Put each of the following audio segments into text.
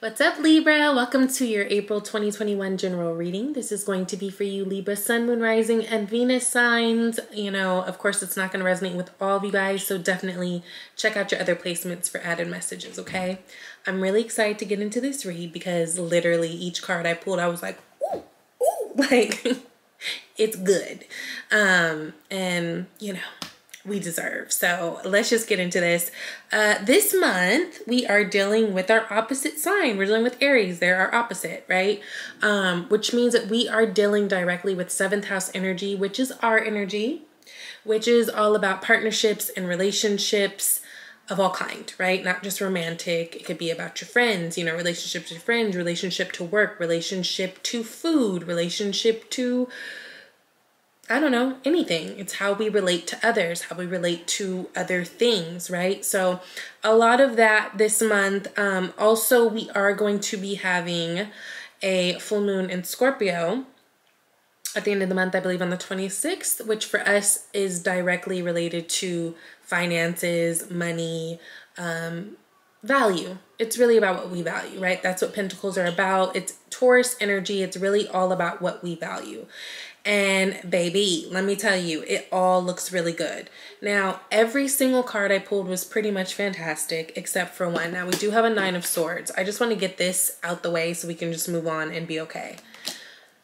What's up, Libra? Welcome to your April 2021 general reading. This is going to be for you, Libra, Sun, Moon, Rising, and Venus signs. You know, of course, it's not going to resonate with all of you guys, so definitely check out your other placements for added messages, okay? I'm really excited to get into this read because literally each card I pulled, I was like, ooh, ooh, like, it's good. And, you know, we deserve. So let's just get into this. This month, we are dealing with our opposite sign. We're dealing with Aries. They're our opposite, right? Which means that we are dealing directly with 7th house energy, which is our energy, which is all about partnerships and relationships of all kind, right? Not just romantic. It could be about your friends, you know, relationships with your friends, relationship to work, relationship to food, relationship to, I don't know, anything. It's how we relate to others, how we relate to other things, right? So a lot of that this month. Also, we are going to be having a full moon in Scorpio at the end of the month, I believe on the 26th, which for us is directly related to finances, money, value. It's really about what we value, right? That's what Pentacles are about. It's Taurus energy. It's really all about what we value. And baby, let me tell you, it all looks really good. Now, every single card I pulled was pretty much fantastic, except for one. Now, we do have a 9 of Swords. I just want to get this out the way so we can just move on and be okay.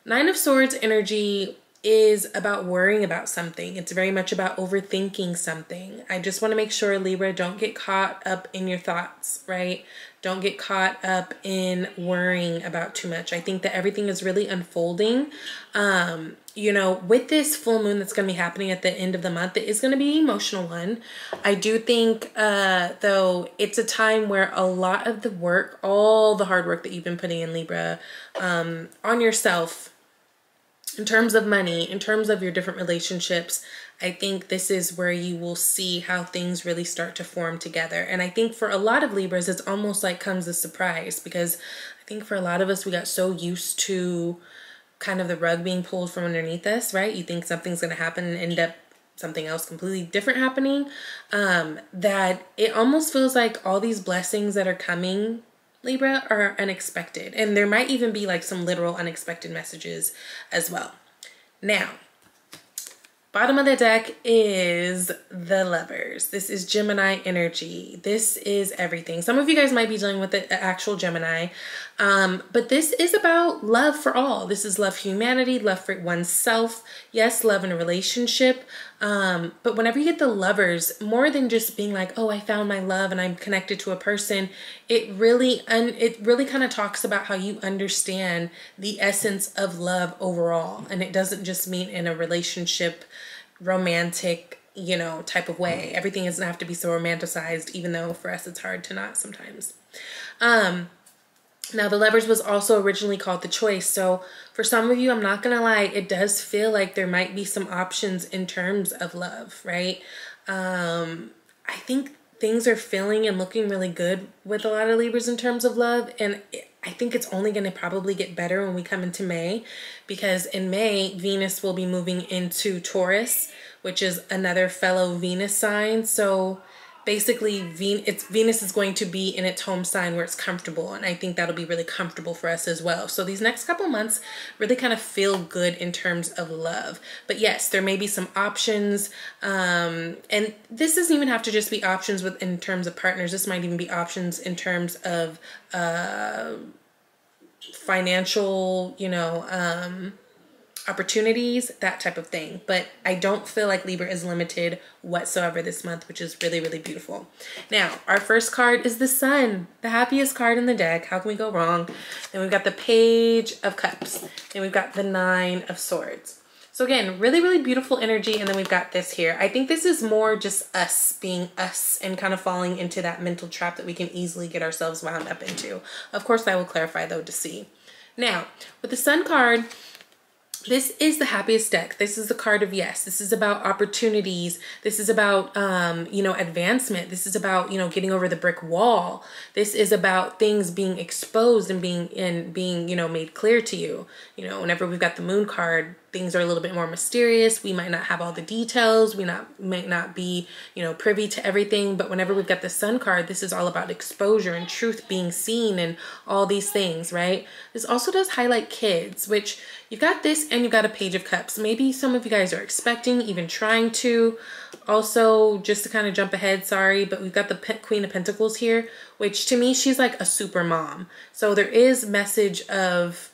9 of Swords energy is about worrying about something. It's very much about overthinking something. I just want to make sure, Libra, don't get caught up in your thoughts, right? Don't get caught up in worrying about too much. I think that everything is really unfolding. You know, with this full moon that's going to be happening at the end of the month, it is going to be an emotional one. I do think, though, it's a time where a lot of the work, all the hard work that you've been putting in, Libra, on yourself, in terms of money, in terms of your different relationships, I think this is where you will see how things really start to form together. And I think for a lot of Libras, it's almost like comes as a surprise, because I think for a lot of us, we got so used to kind of the rug being pulled from underneath us, right? You think something's going to happen and end up something else completely different happening, that it almost feels like all these blessings that are coming, Libra, are unexpected. And there might even be like some literal unexpected messages as well. Now, bottom of the deck is the Lovers. This is Gemini energy. This is everything. Some of you guys might be dealing with the actual Gemini, but this is about love for all. This is love for humanity, love for oneself. Yes, love in a relationship. But whenever you get the Lovers, more than just being like, oh, I found my love and I'm connected to a person, it really kind of talks about how you understand the essence of love overall. And it doesn't just mean in a relationship, romantic, you know, type of way. Everything doesn't have to be so romanticized, even though for us it's hard to not sometimes. Now, the Lovers was also originally called the Choice. So for some of you, I'm not going to lie, it does feel like there might be some options in terms of love, right? I think things are feeling and looking really good with a lot of Libras in terms of love. And I think it's only going to probably get better when we come into May, because in May, Venus will be moving into Taurus, which is another fellow Venus sign. So basically, Venus is going to be in its home sign where it's comfortable. And I think that'll be really comfortable for us as well. So these next couple months really kind of feel good in terms of love. But yes, there may be some options. And this doesn't even have to just be options in terms of partners. This might even be options in terms of financial, you know, opportunities, that type of thing. But I don't feel like Libra is limited whatsoever this month, which is really, really beautiful. Now, our first card is the Sun, the happiest card in the deck. How can we go wrong? Then we've got the Page of Cups. Then we've got the 9 of Swords. So again, really, really beautiful energy. And then we've got this here. I think this is more just us being us and kind of falling into that mental trap that we can easily get ourselves wound up into. Of course, I will clarify though to see. Now, with the Sun card, This is the happiest deck. This is the card of yes. This is about opportunities. This is about, you know, advancement. This is about, you know, getting over the brick wall. This is about things being exposed and being, you know, made clear to you. You know, whenever we've got the moon card, things are a little bit more mysterious. We might not have all the details. We might not be, you know, privy to everything. But whenever we've got the sun card, this is all about exposure and truth being seen and all these things, right? This also does highlight kids, which you've got this and you've got a Page of Cups. Maybe some of you guys are expecting, even trying to. Also, just to kind of jump ahead, sorry, but we've got the Queen of Pentacles here, which to me, she's like a super mom. So there is message of,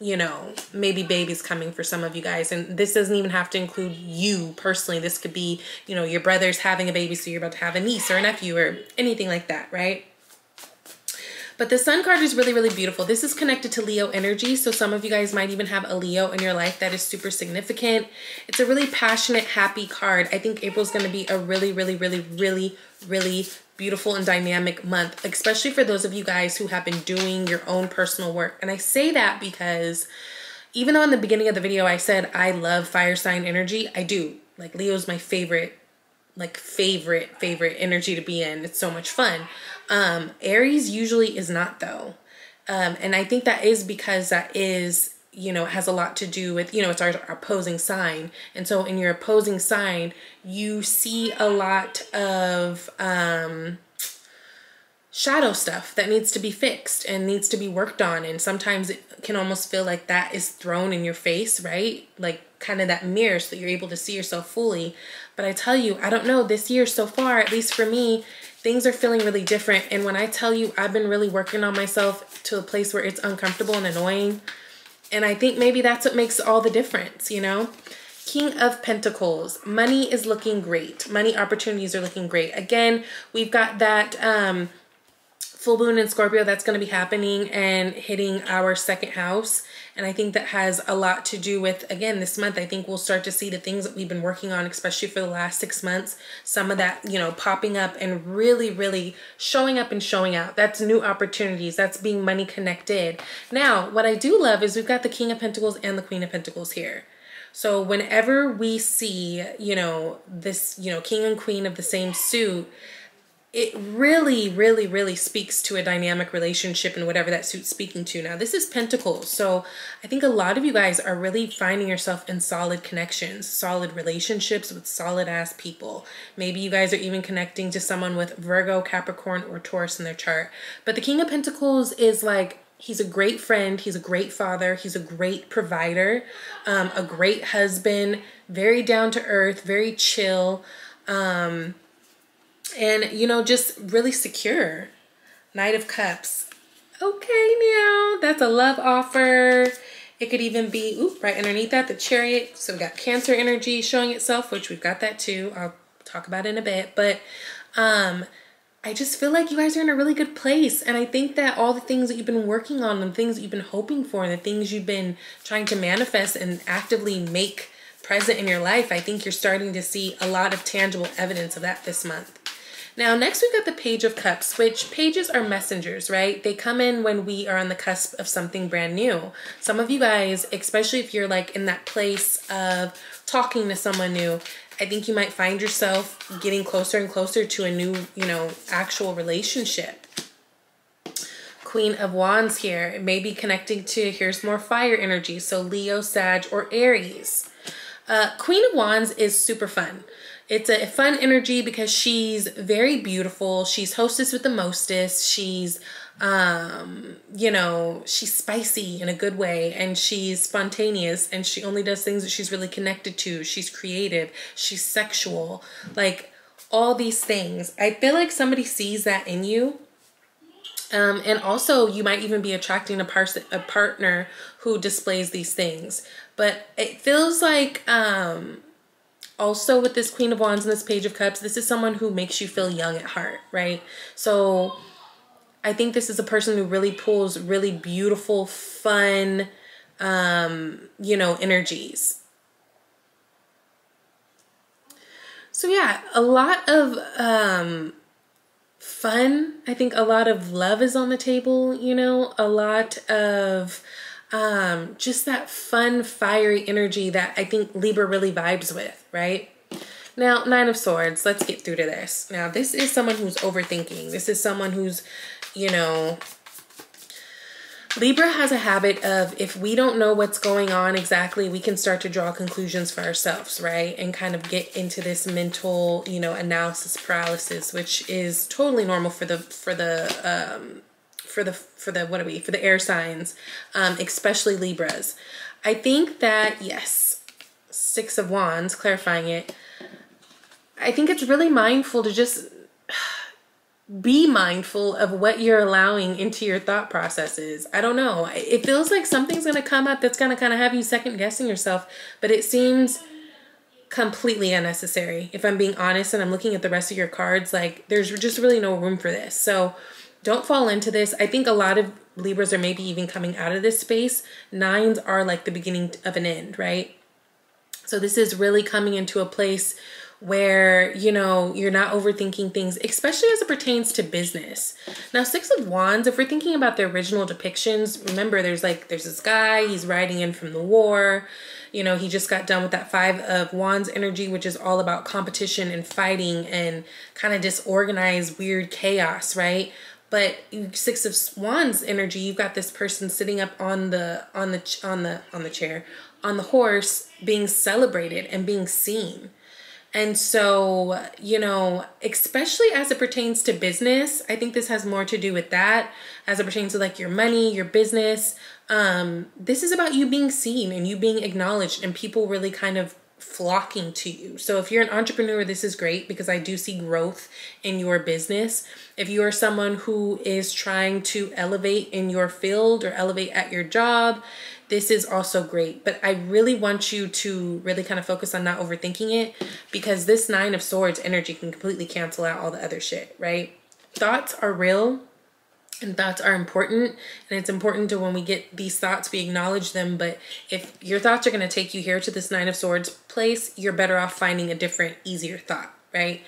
you know, maybe babies coming for some of you guys. And this doesn't even have to include you personally. This could be, you know, your brother's having a baby, so you're about to have a niece or a nephew or anything like that, right? But the Sun card is really, really beautiful. This is connected to Leo energy. So some of you guys might even have a Leo in your life that is super significant. It's a really passionate, happy card. I think April's going to be a really, really, really, really, really beautiful and dynamic month, especially for those of you guys who have been doing your own personal work. And I say that because even though in the beginning of the video I said I love fire sign energy, I do. Like Leo's my favorite, like favorite energy to be in. It's so much fun. Aries usually is not though. And I think that is because that is, you know, has a lot to do with, you know, it's our opposing sign. And so in your opposing sign, you see a lot of, shadow stuff that needs to be fixed and needs to be worked on. And sometimes it can almost feel like that is thrown in your face, right? Like kind of that mirror so that you're able to see yourself fully. But I tell you, I don't know, this year so far, at least for me, things are feeling really different. And when I tell you, I've been really working on myself to a place where it's uncomfortable and annoying. And I think maybe that's what makes all the difference, you know? King of Pentacles, money is looking great. Money opportunities are looking great. Again, we've got that, full moon in Scorpio that's going to be happening and hitting our second house. And I think that has a lot to do with, again, this month, I think we'll start to see the things that we've been working on, especially for the last 6 months. Some of that, you know, popping up and really, really showing up and showing out. That's new opportunities. That's being money connected. Now, what I do love is we've got the King of Pentacles and the Queen of Pentacles here. So whenever we see, you know, this, you know, King and Queen of the same suit, it really, really, really speaks to a dynamic relationship and whatever that suit's speaking to. Now, this is Pentacles. So I think a lot of you guys are really finding yourself in solid connections, solid relationships with solid ass people. Maybe you guys are even connecting to someone with Virgo, Capricorn, or Taurus in their chart. But the King of Pentacles is like, he's a great friend. He's a great father. He's a great provider, a great husband, very down to earth, very chill. And, you know, just really secure. Knight of Cups. Okay, now that's a love offer. It could even be, ooh, right underneath that, the Chariot. So we got Cancer energy showing itself, which we've got that too. I'll talk about it in a bit. But I just feel like you guys are in a really good place. And I think that all the things that you've been working on and things that you've been hoping for and the things you've been trying to manifest and actively make present in your life, I think you're starting to see a lot of tangible evidence of that this month. Now, next we've got the Page of Cups, which pages are messengers, right? They come in when we are on the cusp of something brand new. Some of you guys, especially if you're like in that place of talking to someone new, I think you might find yourself getting closer and closer to a new, you know, actual relationship. Queen of Wands here. It may be connecting to, here's more fire energy. So Leo, Sag, or Aries. Queen of Wands is super fun. It's a fun energy because she's very beautiful. She's hostess with the mostest. She's, you know, she's spicy in a good way, and she's spontaneous, and she only does things that she's really connected to. She's creative. She's sexual. Like all these things. I feel like somebody sees that in you. And also you might even be attracting a partner who displays these things. But it feels like, also with this Queen of Wands and this Page of Cups, this is someone who makes you feel young at heart, right? So I think this is a person who really pulls really beautiful, fun, you know, energies. So yeah, a lot of fun. I think a lot of love is on the table, you know, a lot of just that fun, fiery energy that I think Libra really vibes with, right? Now, Nine of Swords, let's get through to this. Now, this is someone who's overthinking. This is someone who's, you know, Libra has a habit of, if we don't know what's going on exactly, we can start to draw conclusions for ourselves, right? And kind of get into this mental, you know, analysis paralysis, which is totally normal for the air signs, especially Libras. I think that, yes, Six of Wands, clarifying it, I think it's really mindful to just be mindful of what you're allowing into your thought processes. I don't know. It feels like something's going to come up that's going to kind of have you second guessing yourself, but it seems completely unnecessary. If I'm being honest and I'm looking at the rest of your cards, like there's just really no room for this. So don't fall into this. I think a lot of Libras are maybe even coming out of this space. Nines are like the beginning of an end, right? So this is really coming into a place where, you know, you're not overthinking things, especially as it pertains to business. Now, Six of Wands, if we're thinking about the original depictions, remember there's this guy, he's riding in from the war. You know, he just got done with that Five of Wands energy, which is all about competition and fighting and kind of disorganized, weird chaos, right? But Six of Wands energy, you've got this person sitting up on the chair, on the horse, being celebrated and being seen. And so, you know, especially as it pertains to business, I think this has more to do with that as it pertains to like your money, your business. This is about you being seen and you being acknowledged and people really kind of flocking to you. So if you're an entrepreneur, this is great because I do see growth in your business. If you are someone who is trying to elevate in your field or elevate at your job, this is also great. But I really want you to really kind of focus on not overthinking it, because this Nine of Swords energy can completely cancel out all the other shit, right? Thoughts are real and thoughts are important. And it's important to, when we get these thoughts, we acknowledge them. But if your thoughts are going to take you here to this Nine of Swords place, you're better off finding a different, easier thought, right?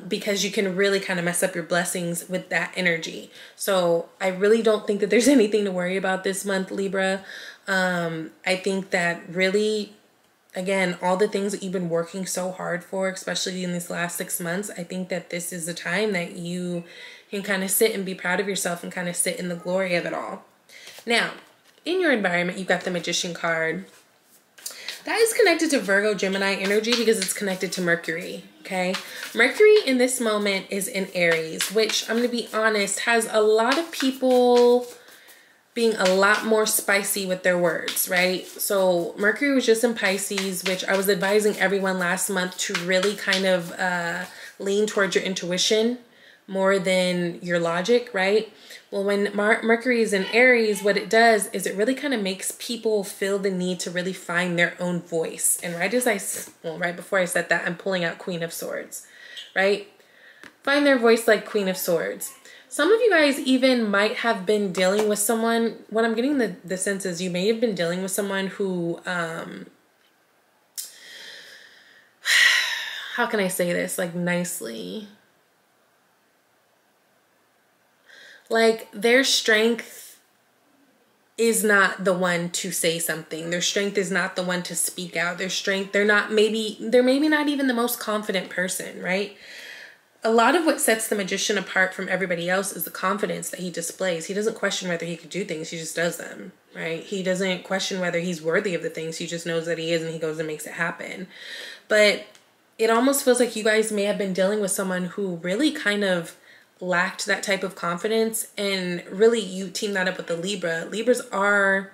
Because you can really kind of mess up your blessings with that energy. So I really don't think that there's anything to worry about this month, Libra. I think that really, again, all the things that you've been working so hard for, especially in this last 6 months, I think that this is the time that you can kind of sit and be proud of yourself and kind of sit in the glory of it all. Now, in your environment, you've got the Magician card. That is connected to Virgo, Gemini energy because it's connected to Mercury, okay? Mercury in this moment is in Aries, which I'm going to be honest, has a lot of people being a lot more spicy with their words, right? So Mercury was just in Pisces, which I was advising everyone last month to really kind of lean towards your intuition more than your logic, right? Well, when Mercury is in Aries, what it does is it really kind of makes people feel the need to really find their own voice. And right before I said that, I'm pulling out Queen of Swords, right? Find their voice like Queen of Swords. Some of you guys even might have been dealing with someone, what I'm getting the sense is you may have been dealing with someone who, how can I say this like nicely? Like their strength is not the one to say something. Their strength is not the one to speak out. They're maybe not even the most confident person, right? A lot of what sets the Magician apart from everybody else is the confidence that he displays. He doesn't question whether he could do things. He just does them, right? He doesn't question whether he's worthy of the things. He just knows that he is and he goes and makes it happen. But it almost feels like you guys may have been dealing with someone who really kind of lacked that type of confidence, and really you team that up with the Libra. Libras we're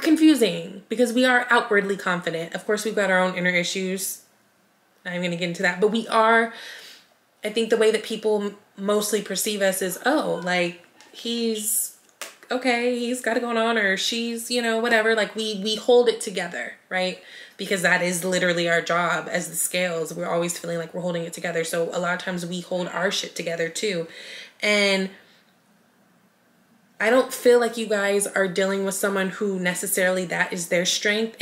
confusing because we are outwardly confident. Of course, we've got our own inner issues. I'm going to get into that, but I think the way that people mostly perceive us is, oh, like he's okay, he's got it going on, or she's, you know, whatever. Like we hold it together, right? Because that is literally our job as the scales. We're always feeling like we're holding it together. So a lot of times we hold our shit together too. And I don't feel like you guys are dealing with someone who necessarily that is their strength,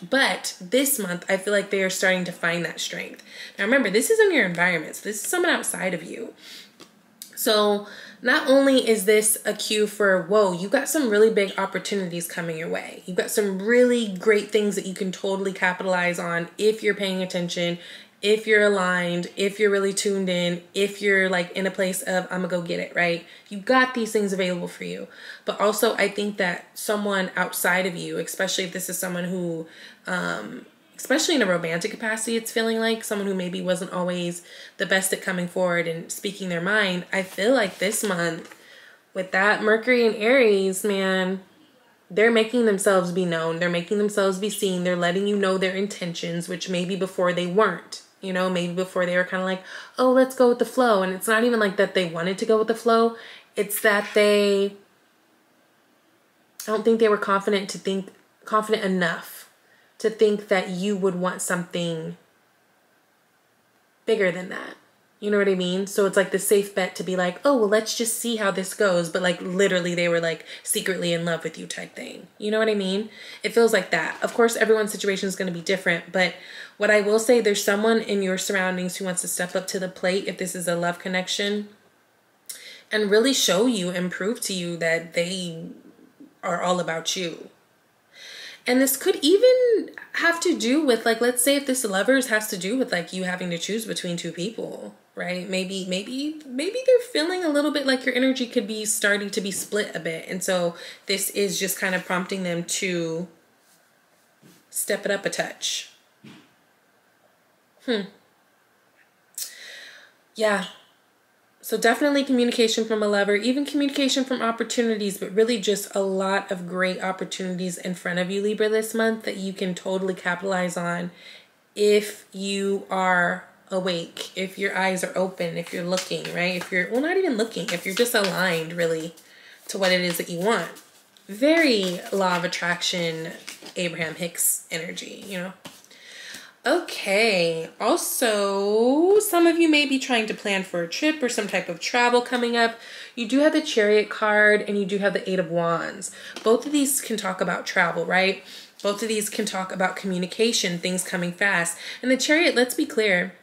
but this month I feel like they are starting to find that strength. Now remember, this is in your environment, so this is someone outside of you. So not only is this a cue for, whoa, you got some really big opportunities coming your way. You've got some really great things that you can totally capitalize on if you're paying attention, if you're aligned, if you're really tuned in, if you're like in a place of, I'm gonna go get it, right? You got these things available for you. But also I think that someone outside of you, especially if this is someone who, especially in a romantic capacity, it's feeling like someone who maybe wasn't always the best at coming forward and speaking their mind. I feel like this month with that Mercury and Aries, man, they're making themselves be known. They're making themselves be seen. They're letting you know their intentions, which maybe before they weren't. You know, maybe before they were kind of like, oh, let's go with the flow. And it's not even like that they wanted to go with the flow. It's that I don't think they were confident enough to think that you would want something bigger than that. You know what I mean? So it's like the safe bet to be like, oh, well, let's just see how this goes. But like literally they were like secretly in love with you type thing. You know what I mean? It feels like that. Of course, everyone's situation is going to be different. But what I will say, there's someone in your surroundings who wants to step up to the plate if this is a love connection and really show you and prove to you that they are all about you. And this could even have to do with, like, let's say if this lovers has to do with like you having to choose between two people, right? Maybe they're feeling a little bit like your energy could be starting to be split a bit. And so this is just kind of prompting them to step it up a touch. Yeah. So definitely communication from a lover, even communication from opportunities, but really just a lot of great opportunities in front of you, Libra, this month that you can totally capitalize on if you are awake, if your eyes are open, if you're looking, right? If you're, well, not even looking, if you're just aligned really to what it is that you want. Very law of attraction, Abraham Hicks energy, you know? Okay, also, some of you may be trying to plan for a trip or some type of travel coming up. You do have the Chariot card and you do have the Eight of Wands. Both of these can talk about travel, right? Both of these can talk about communication, things coming fast. And the Chariot, let's be clear,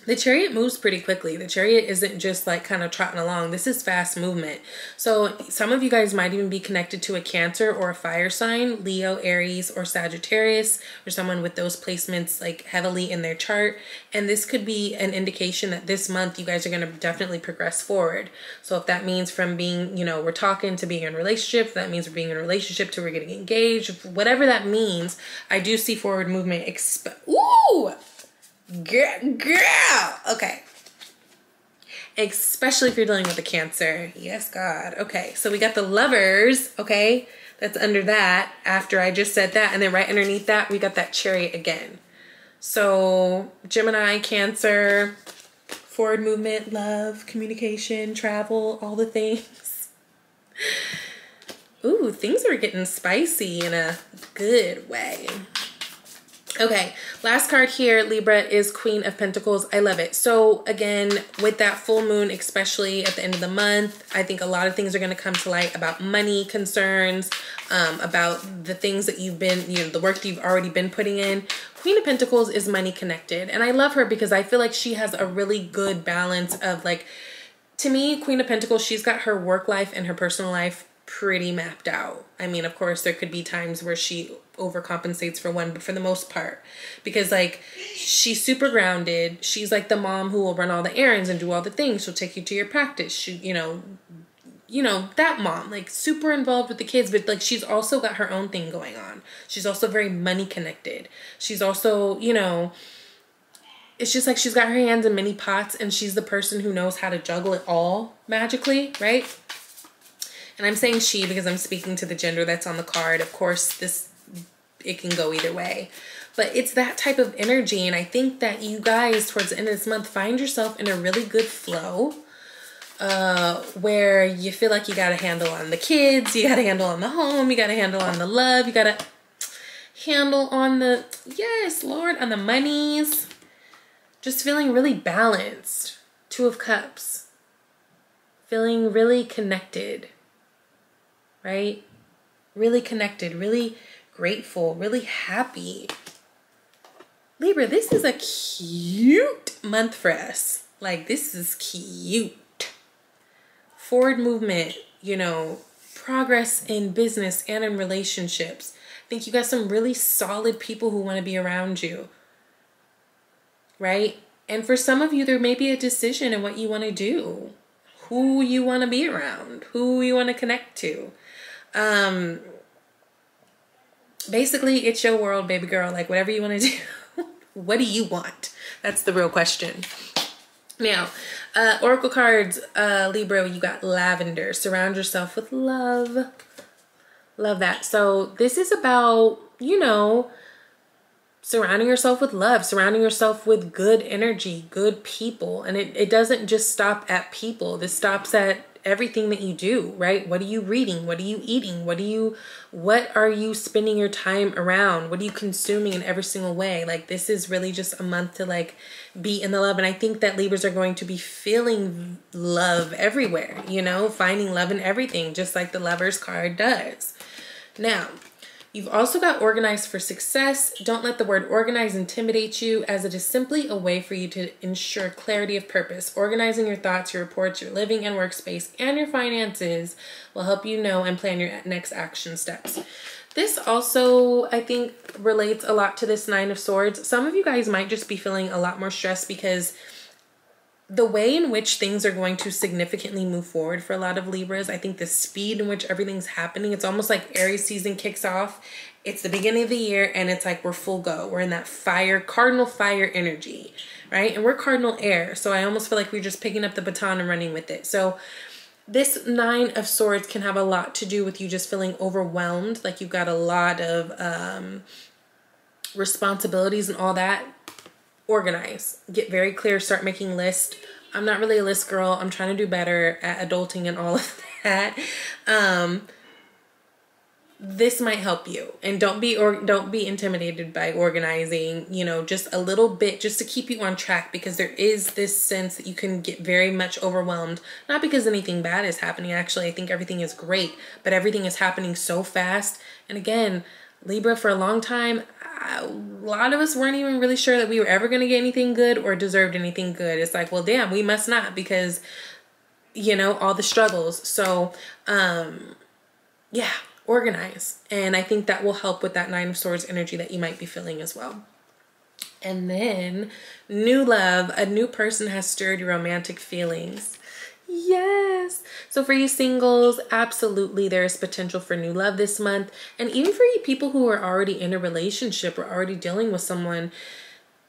the Chariot moves pretty quickly. The Chariot isn't just like kind of trotting along. This is fast movement. So some of you guys might even be connected to a Cancer or a fire sign, Leo, Aries, or Sagittarius, or someone with those placements like heavily in their chart. And this could be an indication that this month you guys are going to definitely progress forward. So if that means from being, you know, we're talking to being in a relationship, if that means we're being in a relationship to we're getting engaged, whatever that means, I do see forward movement. Ooh! Girl. Okay. Especially if you're dealing with a Cancer. Yes, God. Okay. So we got the Lovers. Okay. That's under that after I just said that. And then right underneath that, we got that Chariot again. So Gemini, Cancer, forward movement, love, communication, travel, all the things. Ooh, things are getting spicy in a good way. Okay, last card here, Libra, is Queen of Pentacles. I love it. So again, with that full moon, especially at the end of the month, I think a lot of things are going to come to light about money concerns, about the things that you've been, you know, the work that you've already been putting in. Queen of Pentacles is money connected. And I love her because I feel like she has a really good balance of like, to me, Queen of Pentacles, she's got her work life and her personal life pretty mapped out. I mean, of course, there could be times where she overcompensates for one, but for the most part, because like she's super grounded. She's like the mom who will run all the errands and do all the things. She'll take you to your practice. She, you know, that mom, like super involved with the kids, but like she's also got her own thing going on. She's also very money connected. She's also, you know, it's just like she's got her hands in many pots and she's the person who knows how to juggle it all magically, right? And I'm saying she because I'm speaking to the gender that's on the card. Of course, it can go either way. But it's that type of energy. And I think that you guys, towards the end of this month, find yourself in a really good flow where you feel like you got a handle on the kids, you got a handle on the home, you got a handle on the love, you got a handle on the, yes, Lord, on the monies. Just feeling really balanced. Two of Cups. Feeling really connected. Right? Really connected, really grateful, really happy. Libra, this is a cute month for us. Like, this is cute. forward movement, you know, progress in business and in relationships. I think you got some really solid people who want to be around you, right? And for some of you, there may be a decision in what you want to do, who you want to be around, who you want to connect to. Basically, it's your world, baby girl. Like, whatever you want to do. What do you want? That's the real question. Now, oracle cards, Libra, you got lavender. Surround yourself with love. Love that. So this is about, you know, surrounding yourself with love, surrounding yourself with good energy, good people. And it doesn't just stop at people. This stops at everything that you do, right? What are you reading? What are you eating? What are you spending your time around? What are you consuming in every single way? Like, this is really just a month to like be in the love. And I think that Libras are going to be feeling love everywhere, you know, finding love in everything, just like the Lovers card does. Now, you've also got organized for success. Don't let the word organize intimidate you, as it is simply a way for you to ensure clarity of purpose. Organizing your thoughts, your reports, your living and workspace, and your finances will help you know and plan your next action steps. This also, I think, relates a lot to this Nine of Swords. Some of you guys might just be feeling a lot more stress because the way in which things are going to significantly move forward for a lot of Libras, I think the speed in which everything's happening, it's almost like Aries season kicks off. It's the beginning of the year and it's like we're full go. We're in that fire, cardinal fire energy, right? And we're cardinal air. So I almost feel like we're just picking up the baton and running with it. So this Nine of Swords can have a lot to do with you just feeling overwhelmed. Like you've got a lot of responsibilities and all that. Organize, get very clear, start making lists. I'm not really a list girl. I'm trying to do better at adulting and all of that. This might help you, and don't be intimidated by organizing, you know, just a little bit, just to keep you on track, because there is this sense that you can get very much overwhelmed, not because anything bad is happening. Actually, I think everything is great, but everything is happening so fast. And again, Libra, for a long time, a lot of us weren't even really sure that we were ever going to get anything good or deserved anything good. It's like, well, damn, we must not, because, you know, all the struggles. So, yeah, organize. And I think that will help with that Nine of Swords energy that you might be feeling as well. And then new love, a new person has stirred your romantic feelings. Yes. So for you singles, absolutely there is potential for new love this month. And even for you people who are already in a relationship or already dealing with someone,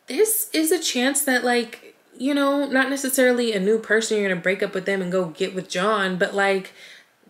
this is a chance that, like, you know, not necessarily a new person, you're going to break up with them and go get with John, but like,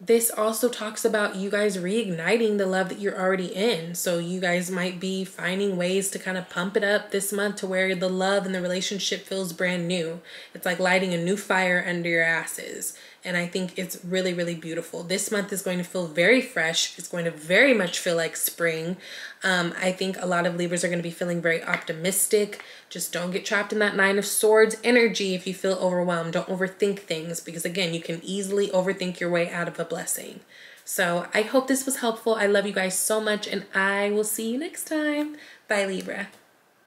this also talks about you guys reigniting the love that you're already in. So you guys might be finding ways to kind of pump it up this month to where the love and the relationship feels brand new. It's like lighting a new fire under your asses. And I think it's really, really beautiful. This month is going to feel very fresh. It's going to very much feel like spring. I think a lot of Libras are going to be feeling very optimistic. Just don't get trapped in that Nine of Swords energy if you feel overwhelmed. Don't overthink things, because again, you can easily overthink your way out of a blessing. So I hope this was helpful. I love you guys so much, and I will see you next time. Bye, Libra.